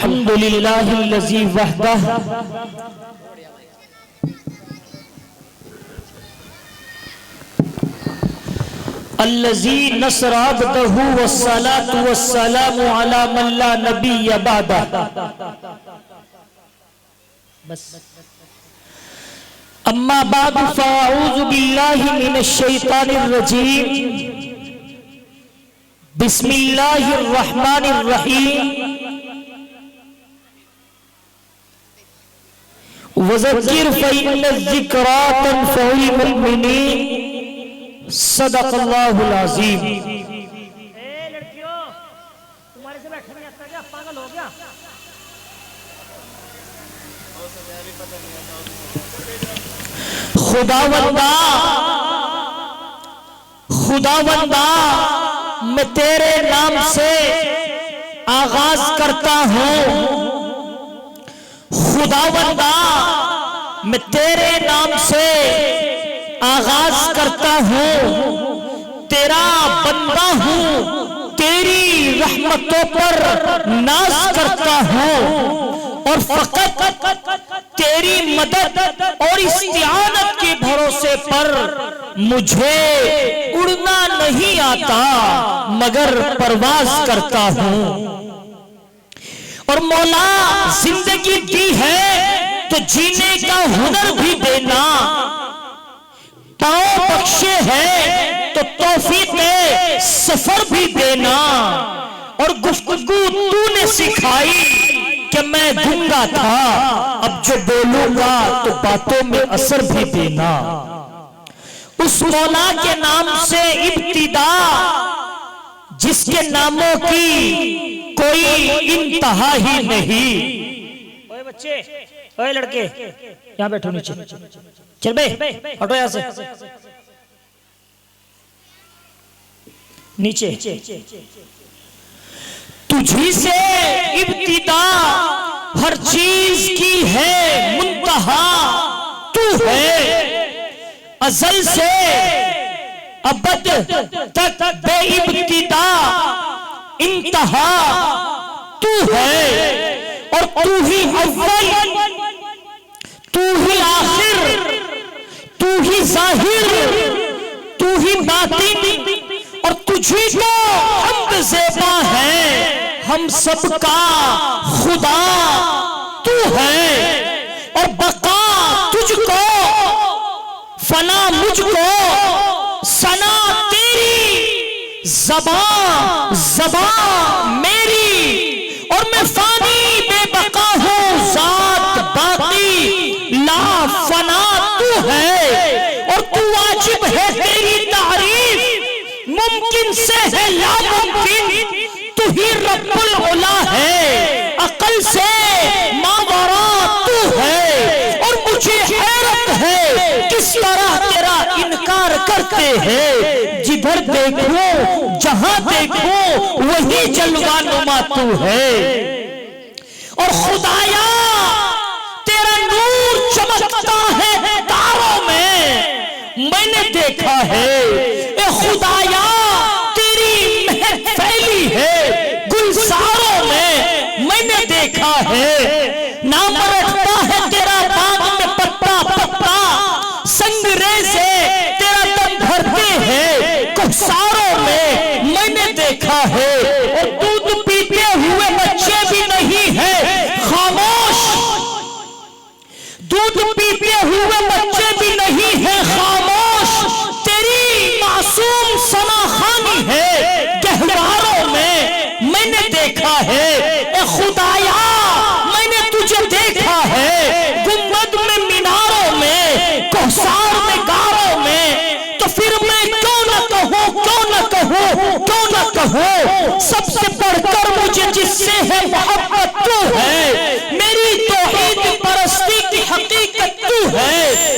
अल्हम्दुलिल्लाहिल्लज़ी वहदह अल्लज़ी नसरा अब्दहु वस्सलातु वस्सलामु अला मन ला नबिय्य बअदह। बस अम्मा बाद फ़अऊज़ु बिल्लाहि मिनश शैतानिर रजीम। बिस्मिल्लाहिर रहमानिर रहीम। वज़क्किर फ़इन्न ज़िक्रा तनफ़उल मुमिनीन। सदक़ल्लाहुल अज़ीम। लड़कियों, तुम्हारे से बैठा नहीं आता क्या? पागल हो गया? खुदावंदा मैं तेरे नाम से आगाज करता हूँ। खुदावंदा मैं तेरे नाम से आगाज करता हूँ। तेरा बंदा हूँ, तेरी रहमतों पर नाज करता हूँ और फकत तेरी मदद और इस्तिआनत के भरोसे पर मुझे उड़ना नहीं आता मगर परवाज करता हूँ। और मौला जिंदगी दी है तो जीने का हुनर भी देना, पाँव बख्शे है तो तौफीक सफर भी देना। और गुफ्तगू तूने सिखाई कि मैं गूंगा था, अब जो बोलूंगा तो बातों में असर भी देना। उस मौला के नाम से इब्तिदा जिसके नामों की कोई इंतहा ही नहीं। ओए बच्चे, ओए लड़के, यहाँ बैठो नीचे। चल बे, हटो यहाँ से नीचे। तुझी से इब्तिदा हर चीज की है मुंतहा, तू है अज़ल से अबद तक बेइब्तिदा इंतहा, तू है। और तू ही अव्वल, तू ही आखिर, तू ही ज़ाहिर, तू ही बातिन। और तुझी को हम्द ज़ेबा है हम सबका खुदा, तू है। और बका तुझको, फना मुझको, सना तेरी, ज़बां ज़बां मेरी। और मैं फानी बेबका हूँ, ज़ात बाकी ला फना तू है। और तू वाजिब है तेरी तारीफ, मुमकिन से है नामुमकिन, तू ही रब्बुल उला है, अकल से मावरा तू है। और मुझे हैरत है किस तरह तेरा इनकार करते हैं, जिधर देखो जहां देखो वही जलवा नुमा तू है। और खुदाया तेरा नूर चमकता है तारों में, मैंने देखा है। ए खुदाया तेरी महक फैली है गुलजारों में, मैंने देखा है। नाम रखता है तेरा बाग में पत्ता पत्ता, संगरेज़े तेरा दम भरते हैं कुहसारों में, मैंने देखा है। और दूध पीते हुए बच्चे भी नहीं है खामोश, दूध पीते हुए बच्चे भी नहीं है खामोश। तेरी मासूम सनाखानी है गहवारों में, मैंने देखा है। ए खुदाया मैंने तुझे देखा है गुंबद में, मीनारों में, कोहसार में, गारों में। तो फिर मैं क्यों न कहूँ, क्यों न कहूँ, क्यों न कहूँ, सबसे बढ़कर मुझे जिससे है मोहब्बत तू है। मेरी तौहीद परस्ती की हकीकत तू है।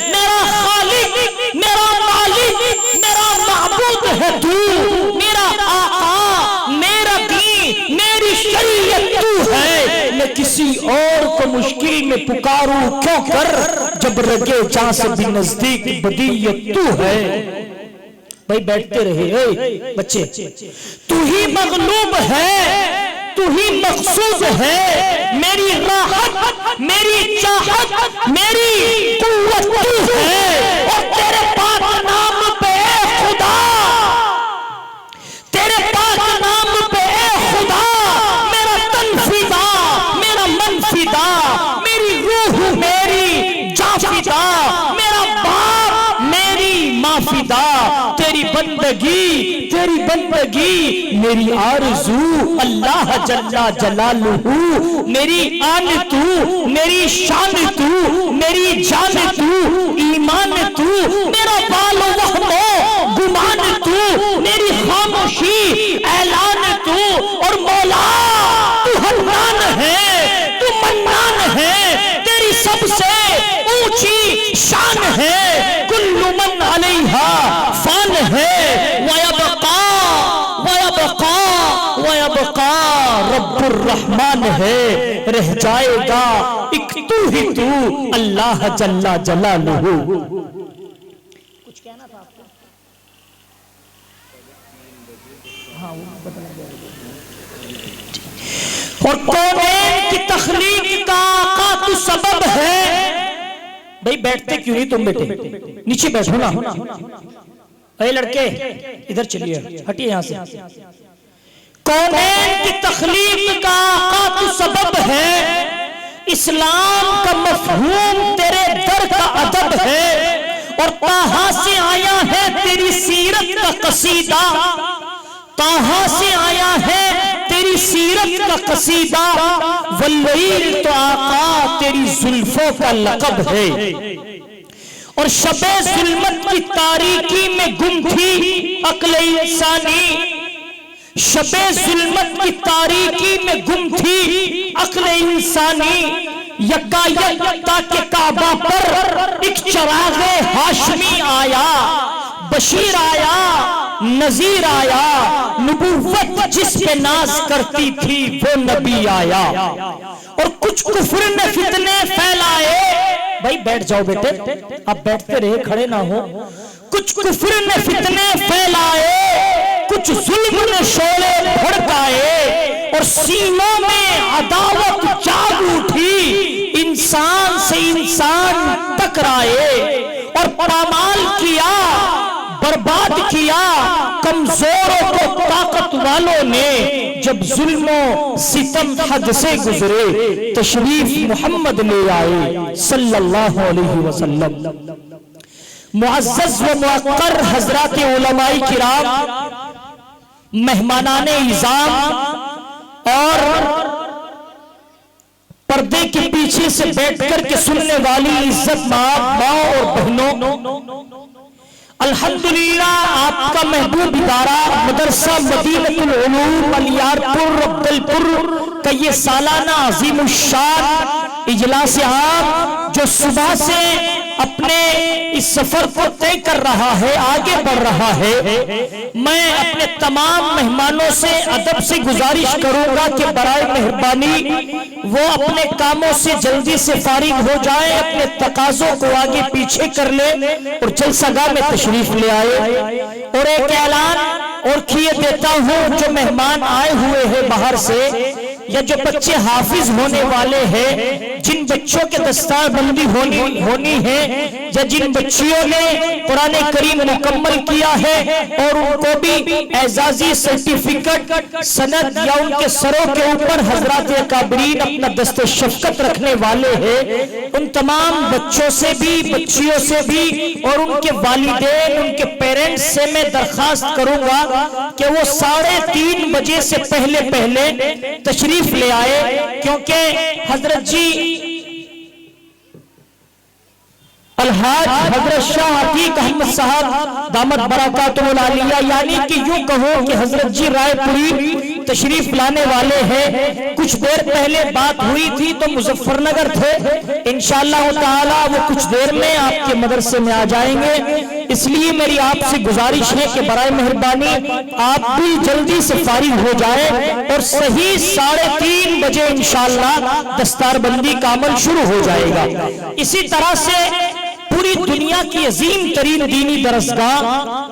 मेरा खालिक, मेरा मालिक, मेरा माबूद है तू। मेरा आका, मेरा दीन, मेरी शरीयत तू है। मैं किसी और को मुश्किल में पुकारूं क्यों कर, जब रगे जहां से भी नजदीक बदीयत तू है। भाई बैठते रहे बच्चे। तू ही मगलूब है, तू ही मकसूद है। चाहत मेरी कुव्वत तू है। और तेरे पाक नाम पे खुदा, तेरे पाक नाम पे खुदा मेरा तन फिदा, मेरा मन फिदा, मेरी रूह मेरी जान फिदा, मेरा बाप मेरी माँ फिदा। तेरी बंदगी मेरी आरज़ू अल्लाह जल्ला जलालुहू। मेरी आन तू, मेरी शान तू, मेरी जान तू, ईमान तू, मेरा बालो वहमो गुमान तू, मेरी खामोशी ऐलान तू। और मौला तू हन्नान है, तू मन्नान है, तेरी सबसे ऊंची शान है। कुल्लु मन अलैहा फान है, वयबका रब्बुर रहमान है। रह जाएगा एक तू ही तू अल्लाह जल्ला जलालुहू। कुछ कहना था आपको? हाँ वो बदला गया। और कौनैन की तख्लीक का आका तू सबब है। भाई बैठते क्यों नहीं तुम बेटे, नीचे बैठो ना। अरे लड़के इधर चलिए, हटिए यहां से। कौनैन की तख्लीक का आका तू सबब है। इस्लाम का मफहूम तेरे दर का अदब है। और ताहा से आया है तेरी सीरत का कसीदा, ताहा से आया है तेरी सीरत का कसीदा। वल्लैल तो आका तेरी जुल्फों का लक़ब है। और शबे जुल्मत की तारीकी में गुम थी अक्ल इंसानी, शबे जुल्मत की तारीकी में गुम थी अक्ल इंसानी। यक्का के काबा पर एक चरागे हाशमी आया, बशीर आया, नजीर आया। नबूवत जिस पे नाज करती थी वो नबी आया। और कुछ कुफ्र ने फितने फैलाए। भाई बैठ जाओ बेटे, आप बैठते रहे, खड़े ना हो। कुछ कुफ्र ने फितने फैलाए, कुछ जुल्म ने शोले भड़काए। और सीनों में अदावत जाग उठी, इंसान से इंसान टकराए। और पामाल किया, बर्बाद किया कमजोरों को ताकत वालों ने। जब जुल्मों सितम हद से गुजरे तशरीफ मोहम्मद ले आए सल्लल्लाहु अलैहि वसल्लम। मुअज़्ज़ज़ व मुअक्कर हज़रात उलमाए किराम, मेहमानाने इज़ाम और पर्दे के पीछे से बैठकर के सुनने वाली इज्जत माँ और बहनों, अल्हम्दुलिल्लाह आपका महबूब इदारा मदरसा मदीनतुल उलूम अलियारपुर अब्दुलपुर का ये सालाना अज़ीमुश्शान इजलास आम जो सुबह से अपने इस सफर को तय कर रहा है, आगे बढ़ रहा है, मैं अपने तमाम मेहमानों से अदब से गुजारिश करूंगा कि बराए मेहरबानी वो अपने कामों से जल्दी से फारिग हो जाए, अपने तकाजों को आगे पीछे कर ले और जलसागाह में तशरीफ ले आए। और एक ऐलान और किए देता हूं, जो मेहमान आए हुए हैं बाहर से या जो बच्चे हाफिज होने वाले हैं, जिन बच्चों के दस्तारबंदी होनी है या जिन बच्चियों ने कुरान करीम मुकम्मल किया है और उनको भी एजाजी सर्टिफिकेट सनद या उनके सरों के ऊपर हजरात काबरीन अपना दस्ते शफकत रखने वाले हैं, उन तमाम बच्चों से भी, बच्चियों से भी और उनके वालिदैन, उनके पेरेंट्स से मैं दरखास्त करूंगा कि वो 3:30 बजे से पहले तशरीफ ले आए, क्योंकि हजरत जी अलहाज हजरत शाह अतीक अहमद साहब दामत बरकातुहुल आलिया, यानी कि यूं कहो कि हजरत जी रायपुरी तशरीफ लाने वाले हैं। कुछ देर पहले बात हुई थी तो मुजफ्फरनगर थे, इंशाअल्लाह ताला वो कुछ देर में आपके मदरसे में आ जाएंगे। इसलिए मेरी आपसे गुजारिश है कि बराए मेहरबानी आप भी जल्दी से फारिग हो जाए और सही 3:30 बजे इंशाअल्लाह दस्तारबंदी का अमल शुरू हो जाएगा। इसी तरह से पूरी दुनिया की अजीम तरीन दीनी दरसगाह,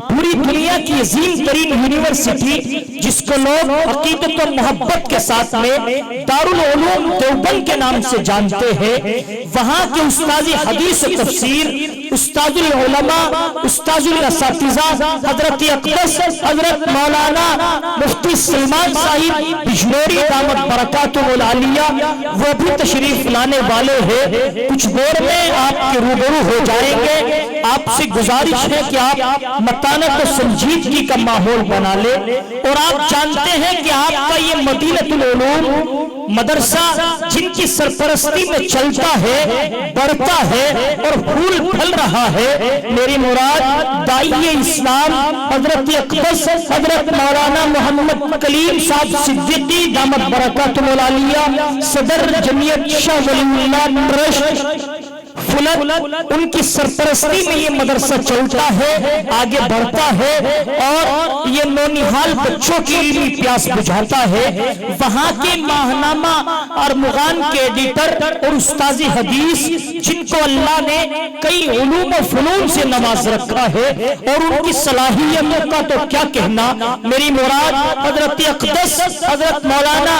पूरी दुनिया की अजीम तरीन यूनिवर्सिटी, जिसको लोग अकीदत और मोहब्बत के साथ में दारुल उलूम देवबंद के नाम से जानते हैं, वहां के उस्ताद हदीस और तफसीर, उस्तादुल उलमा, उस्तादुल असातिज़ा हजरत अक़दस हजरत मौलाना मुफ्ती सलमान साहिब बिजनौरी दामत बरकातुहुल आलिया, वो भी तशरीफ लाने वाले हैं। कुछ देर में आपके रूबरू हो जाएंगे। आपसे गुजारिश है कि आप मतानत और संजीदगी का माहौल बना ले। और आप जानते हैं कि आपका ये मदीनतुल उलूम मदरसा जिनकी सरपरस्ती में चलता है, बढ़ता है और फूल फल रहा है, मेरी मुराद दाइए इस्लाम हजरत अक़दस हजरत मौलाना मोहम्मद कलीम साहब सिद्दीकी दामत बरकातुहुल आलिया, सदर जमीयत शाह वलीउल्लाह ट्रस्ट फुलत, उनकी सरपरस्ती में ये मदरसा चलता है, आगे बढ़ता है और ये नौनिहाल बच्चों की इल्मी प्यास बुझाता है। वहां के माहनामा और मुगान के एडिटर और उस्ताज़ हदीस, जिनको अल्लाह ने कई उलूम और फनून से नवाज रखा है, और उनकी सलाहियतों का तो क्या कहना। मेरी मुराद हजरत अक़दस हजरत मौलाना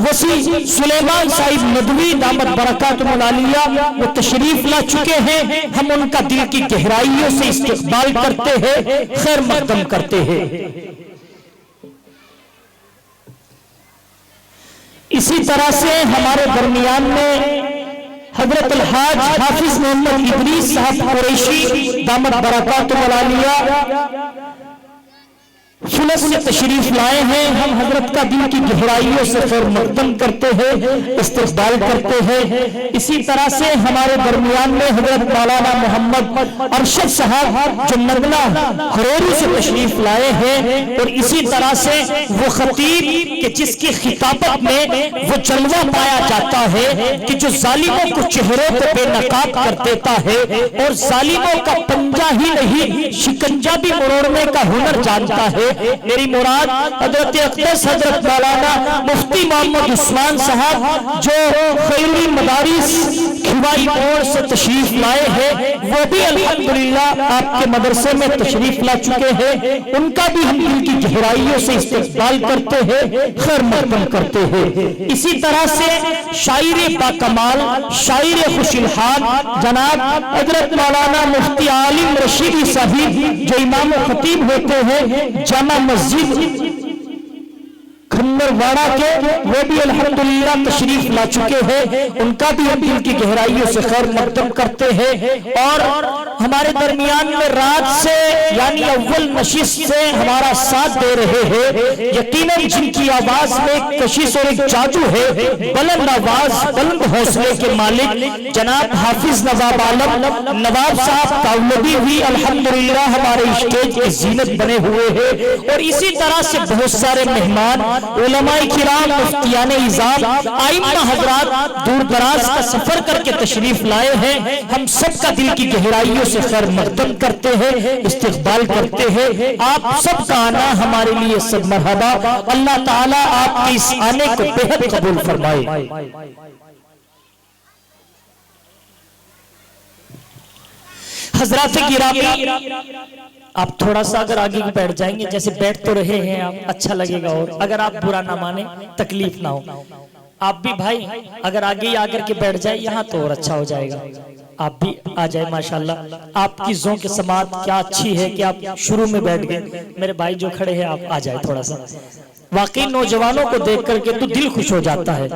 वसी सुलेमान साहिब नदवी दामत बरकातुहुल आलिया वो तशरीफ ला चुके हैं। हम उनका दिल की गहराइयों से इस्तक़बाल करते हैं, खैर मक़दम करते हैं। इसी तरह से हमारे दरमियान में हजरत अल-हाज हाफिज मोहम्मद इदरीस साहब कुरैशी दामत बरकातुहुल आलिया फुलत से तशरीफ लाए हैं। हम हजरत का दिल की गहराइयों से खैर मक़दम करते हैं, इस्तक़बाल करते हैं। इसी तरह से हमारे दरमियान में हजरत मौलाना मोहम्मद अरशद साहब जो नगला हरोरू से तशरीफ लाए हैं, और इसी तरह से वो खतीब कि जिसकी खिताबत में वो जलवा पाया जाता है कि जो जालिमों को चेहरों को बेनकाब कर देता है और जालिमों का पंजा ही नहीं शिकंजा भी मरोड़ने का हुनर जानता है। मेरी मुराद हजरत अक़दस हजरत मौलाना मुफ्ती मोहम्मद उस्मान साहब जो खैरुल मदारिस खिवाई मोड़ से तशरीफ लाए हैं, वो भी अल्हम्दुलिल्लाह आपके मदरसे में तशरीफ ला चुके हैं। उनका भी हम दिल की गहराइयों से इस्तक़बाल करते हैं, खैर मक़दम करते हैं। इसी तरह से शायर बाकमाल, शायर खुशिलहाल जनाब हजरत मौलाना मुफ्ती आलिम रशीदी साहिब जो इमाम खतीब होते हैं जामा मस्जिद खंडरवाड़ा के, वो भी अल्हम्दुलिल्लाह तशरीफ ला चुके हैं। उनका भी हम दिल की गहराइयों से खैर मक़दम करते हैं। और हमारे दरमियान में रात से यानी अव्वल नशिस्त से हमारा साथ दे रहे हैं, यकीनन जिनकी आवाज में एक कशिश और एक जादू है, बुलंद आवाज बुलंद हौसले के मालिक जनाब हाफिज नवाब आलम नवाब साहब तावलबी भी अल्हम्दुलिल्लाह हमारे स्टेज की जीनत बने हुए हैं। और इसी तरह से बहुत सारे मेहमान उलमाए किराम मुफ्तियान इज़ाम आइम्मा हजरात दूर दराज का सफर करके तशरीफ लाए हैं। हम सबका दिल की गहराइयों से खैर मक़दम करते हैं, इस्तक़बाल करते हैं। आप सबका आना हमारे लिए सब मरहबा। अल्लाह ताला आपके इस आने को बेहद कबूल फरमाए। हजरात गिरामी, आप थोड़ा सा अगर आगे बैठ जाएंगे, जैसे बैठ तो रहे हैं आप, अच्छा लगेगा। और अगर आप बुरा ना माने, तकलीफ ना हो, आप भी भाई अगर आगे ही आकर के बैठ जाए यहाँ तो और अच्छा हो जाएगा। आप भी आ जाए, माशाल्लाह आपकी ज़ों के समात क्या अच्छी है कि आप शुरू में बैठ गए। मेरे भाई जो खड़े हैं आप आ जाए थोड़ा सा। वाकई नौजवानों को देख करके तो दिल खुश हो जाता है,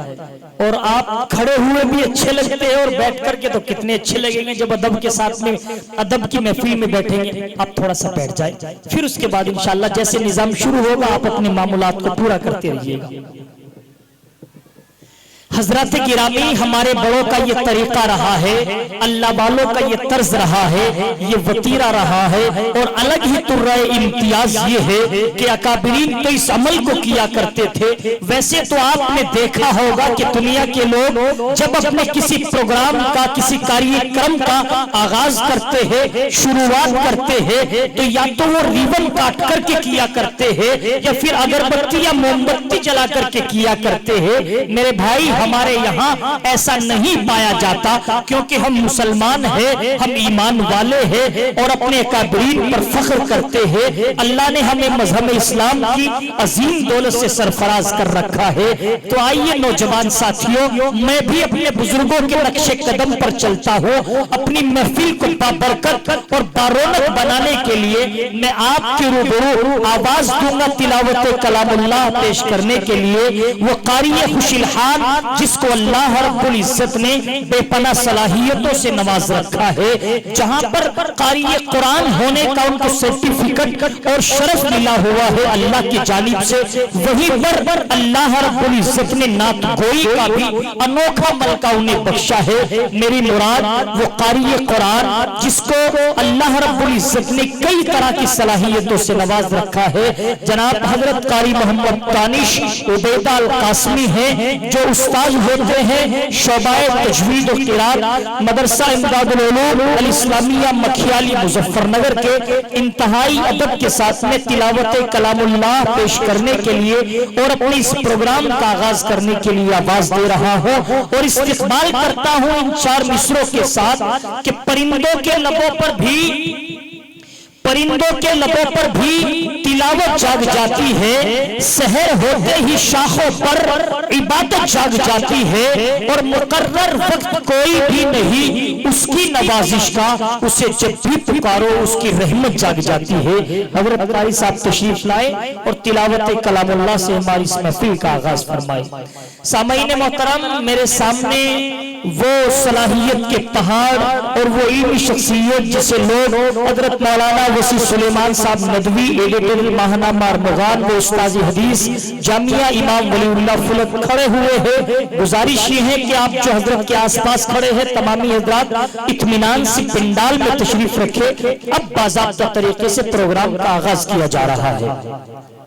और आप खड़े हुए भी अच्छे लगते हैं और बैठ करके तो कितने अच्छे लगेंगे जब अदब के साथ में अदब की महफिल में बैठेंगे। आप थोड़ा सा बैठ जाए, फिर उसके बाद इंशाल्लाह जैसे निजाम शुरू होगा आप अपने मामूलात को पूरा करते रहिएगा। हजरत गिरामी, हमारे बड़ों का ये तरीका रहा है, अल्लाह वालों का ये तर्ज रहा है, ये वतीरा रहा है, और अलग ही तुर्रा इम्तियाज ये है कि अकाबिरीन तो इस अमल को किया करते थे। वैसे तो आपने देखा होगा कि दुनिया के लोग जब अपने किसी प्रोग्राम का, किसी कार्यक्रम का आगाज करते हैं, शुरुआत करते हैं, तो या तो वो रिबन काट करके किया करते हैं या फिर अगरबत्ती या मोमबत्ती जला करके किया करते हैं। मेरे भाई हमारे यहाँ ऐसा नहीं पाया जाता, क्योंकि हम मुसलमान हैं, हम ईमान वाले हैं और अपने काबरीन पर फख्र करते हैं। अल्लाह ने हमें मजहब इस्लाम की अजीम दौलत से सरफराज कर रखा है। तो आइए नौजवान साथियों, मैं भी अपने बुजुर्गों के नक्शे कदम पर चलता हूँ। अपनी महफिल को बाबरकत और बारौनक बनाने के लिए मैं आपके रूबरू आवाज दूंगा तिलावत कलामुल्लाह पेश करने के लिए। वो कारी खुशिलहाल जिसको अल्लाह रब्बुल इज्जत ने बेपना सलाहियतों से नवाज रखा है, जहां पर कारी कुरान होने का उनको सर्टिफिकेट और शरफ मिला हुआ है अल्लाह की जानिब से, वहीं पर अल्लाह रब्बुल इज्जत ने नात गोई का भी अनोखा मलका उन्हें बख्शा है। मेरी मुराद वो कारी कुरान जिसको अल्लाह रब्बुल इज्जत ने कई तरह की सलाहियतों से नवाज रखा है। जनाब हजरत कारी मोहम्मद तानिश उबैदा अल कासमी हैं, जो उस्ताद होते हैं शोबाए तजवीद और किरात मदरसा इमदादुल उलूम अल इस्लामिया मखियाली मुजफ्फरनगर के इंतहाई अदब के साथ में तिलावत कलामुल्लाह पेश करने के लिए और अपने इस प्रोग्राम का आगाज करने के लिए आवाज दे रहा हूँ और इस्तिकबाल करता हूँ इन 4 मिसरों के साथ कि परिंदों के लबों पर भी तिलावत जाग जाती है, सहर होते ही शाखों पर इबादत जाग जाती है और मुकर्रर वक्त कोई भी नहीं उसकी नवाजिश का, उसे जब भी पुकारो उसकी रहमत जाग जाती है। हजरत कारी साहब तशरीफ लाए और तिलावत कलामुल्लाह से हमारी इस महफिल का आगाज फरमाए। सामईन मोहतरम, मेरे सामने वो सलाहियत के पहाड़ और वो इल्मी शख्सियत जिसे लोग हजरत मौलाना वसी सुलेमान साहब नदवी एडिटर माहनामा मुगान वो उस्ताद हदीस जामिया इमाम वलीउल्लाह फुलत खड़े हुए हैं। गुजारिश ये है कि आप जो हजरत के आसपास खड़े हैं तमामी हजरात इत्मीनान से पिंडाल में तशरीफ रखे। अब बाज़ाब्ता तरीके से प्रोग्राम का आगाज किया जा रहा है।